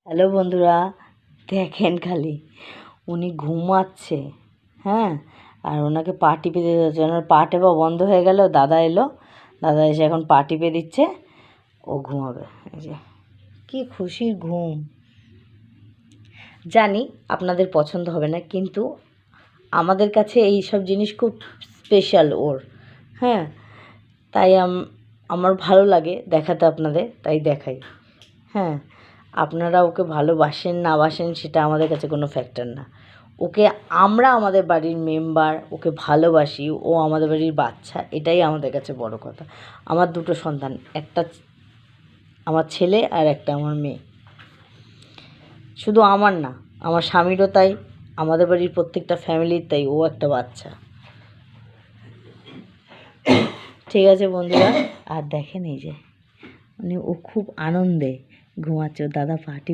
Hello বন্ধুরা, দেখেন খালি উনি ঘুমাচ্ছে। হ্যাঁ, আর ওনাকে পা টিপে দিতে হচ্ছে। ওনার পা টেপা বন্ধ হয়ে গেল। দাদা এলো, দাদা এসে এখন পা টিপে দিচ্ছে। ও ঘুমাবে। এই যে কি খুশির ঘুম। জানি আপনাদের পছন্দ হবে না, কিন্তু আমাদের কাছে এই সব জিনিস খুব স্পেশাল ওর। হ্যাঁ, তাই আমার ভালো লাগে দেখাতে আপনাদের, তাই দেখাই। হ্যাঁ, আপনারা ওকে ভালোবাসেন না বাসেন সেটা আমাদের কাছে কোনো ফ্যাক্টর না। ওকে আমরা আমাদের বাড়ির মেম্বার, ওকে ভালোবাসি, ও আমাদের বাড়ির বাচ্চা, এটাই আমাদের কাছে বড় কথা। আমার দুটো সন্তান, একটা আমার ছেলে আর একটা আমার মেয়ে। শুধু আমার না, আমার স্বামীরও তাই, আমাদের বাড়ির প্রত্যেকটা ফ্যামিলির তাই। ও একটা বাচ্চা। ঠিক আছে বন্ধুরা, আর দেখেন এই যে ও খুব আনন্দে ঘুমাচ্ছে। দাদা পার্টি